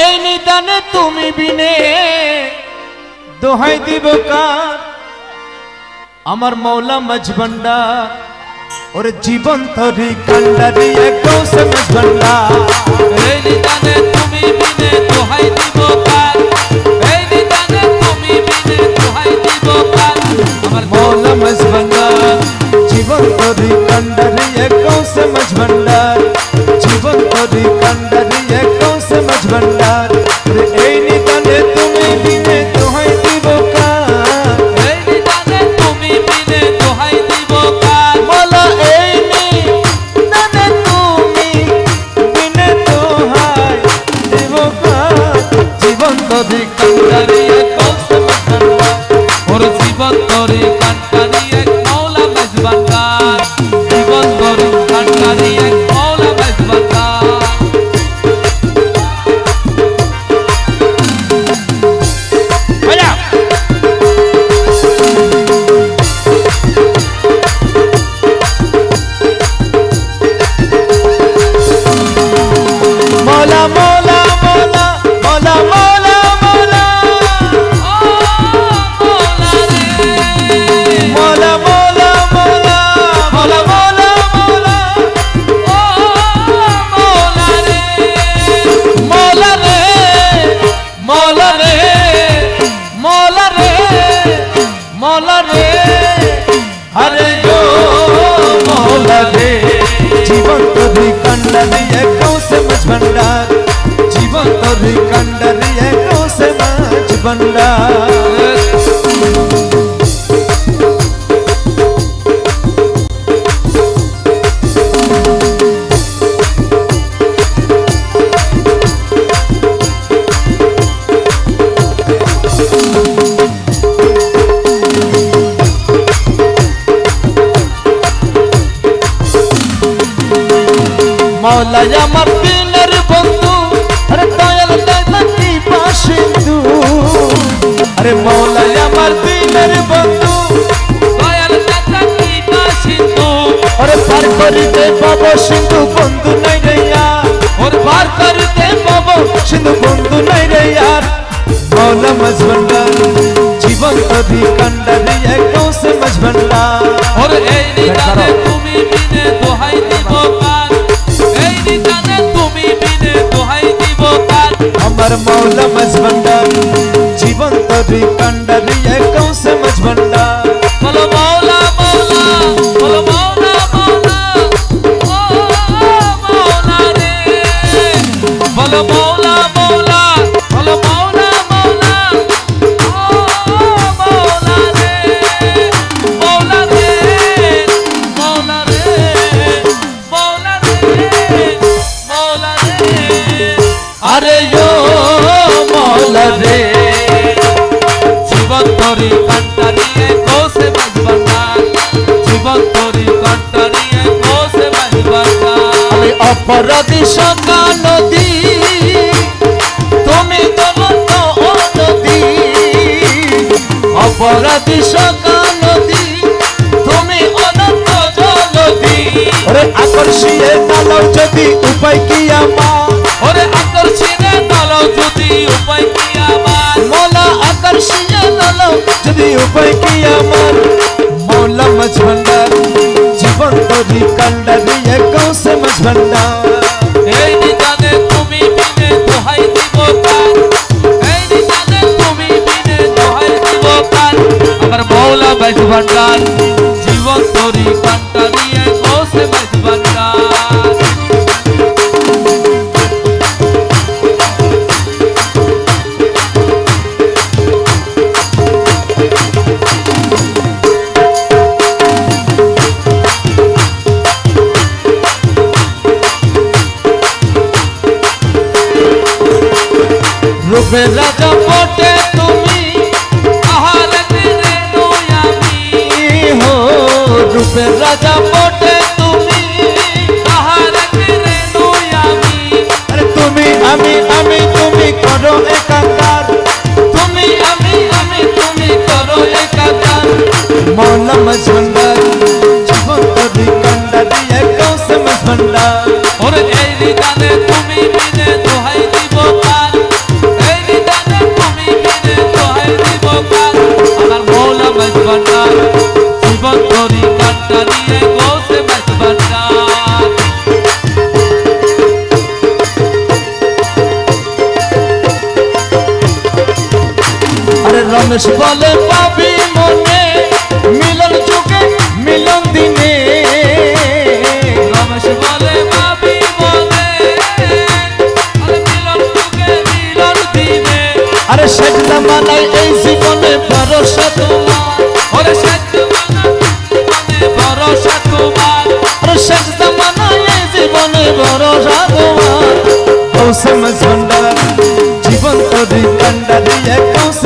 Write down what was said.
এই নিদানে তুমি বিনে দোহাই দিব কার আমার মৌলা মজবন্ডার और जीवन थोड़ी कंडरी एको से मजबंडा এই নিদানে তুমি বিনে দোহাই দিব কার এই নিদানে তুমি বিনে দোহাই দিব কার আমার मौला मजबंडा जीवन थोड़ी कंडरी एको से मजबंडा जीवन थोड़ी कंडरी एको से मजबंडा ए निदाने তুমি বিনে দোহাই দিব কার এই নিদানে তুমি বিনে দোহাই দিব কার মৌলা এই নিদানে তুমি বিনে দোহাই দিব কার জীবন থোड़ी कंडरी एको से मजबंडा ওর জীবন তোরে কান্টারি এক মৌলা মজবন্ডার জীবন তোরে কান্টারি এক মৌলা মজবন্ডার मौला मौला मौला मौला मौला मौला ও মৌলা রে मौला मौला मौला मौला मौला मौला ও মৌলা রে मौला रे मौला रे मौला रे मौला रे हरे जो मौला रे जीवन तोरी कंडरी एको से मजबंडार जीवन तोरी कंडरी एको से मजबंडार मौला আমার দিনের বন্ধু আরে দয়াল দাকি পাশিন্দু আরে মৌলা আমার দিনের বন্ধু দয়াল দাতা কি বাসিন্দু আরে পার করিতে পাবো সিন্ধু বন্ধু নাই রে यार और पार करते पाबो सिंधु बंधु नहीं रे यार मौला मजबंडार जीवन तोरी कंडरी एको से मजबंडार ওর এই নিদানে তুমি বিনে দোহাই দিব কার এই নিদানে তুমি বিনে দোহাই দিব কার अमर मौला मजबंडार जीवन तोरी कंडरी एको से मजबंडार বলো মৌলা মৌলা বলো মৌলা মৌলা ও মৌলা রে বলো মৌলা মৌলা বলো মৌলা মৌলা ও মৌলা রে মৌলা রে মৌলা রে মৌলা রে মৌলা রে अरे यो मौला रे জীবন তোরি কান্টারিয়ে কোসে মজবন্ডার জীবন তোরি কান্টারিয়ে কোসে মজবন্ডার আমি অপরাধী সকা নদী তুমি তবন্ত নদী অপরাধী সকা নদী তুমি অনন্ত জলদি ওরে আকর্ষিয়ে নালাও যদি উপায় কি আমার ওরে আকর্ষণে নালাও যদি উপায় কি আমার মৌলা আকর্ষিয়ে নালাও যদি উপায় কি আমার মৌলা মজবন্ডার জীবন তোরি कंडरी एको से मजबंडार এই নিদানে তুমি বিনে দোহাই দিব কার এই নিদানে তুমি বিনে দোহাই দিব কার আমার মৌলা মজবন্ডার জীবন তোরি কান্টারিয়ে কোসে মজবন্ডার रूपे राजा पोटे তুমি আহারে রে নয়ামি हो रूपे राजा पोटे তুমি আহারে রে নয়ামি अरे তুমি আমি তুমি করো একাকার তুমি আমি তুমি করো একাকার मौला मजबंडार जीवन तोरी कंडरी एको से मजबंडार ওরে এই নিদানে তুমি বিনে দোহাই দিব কার রমেশ বলে পাবি মনে মিলন যুগে মিলন দিনে রমেশ বলে পাবি মনে মিলন যুগে মিলন দিনে আরে শেষ জামানায় এই জীবনে ভরসা তোমার ওরে শেষ জামানায় ভরসা তোমার আরে শেষ জামানায় এই জীবনে ভরসা তোমার কৌশে মজভান্ডার জীবন তরি কান্ডারি কৌশে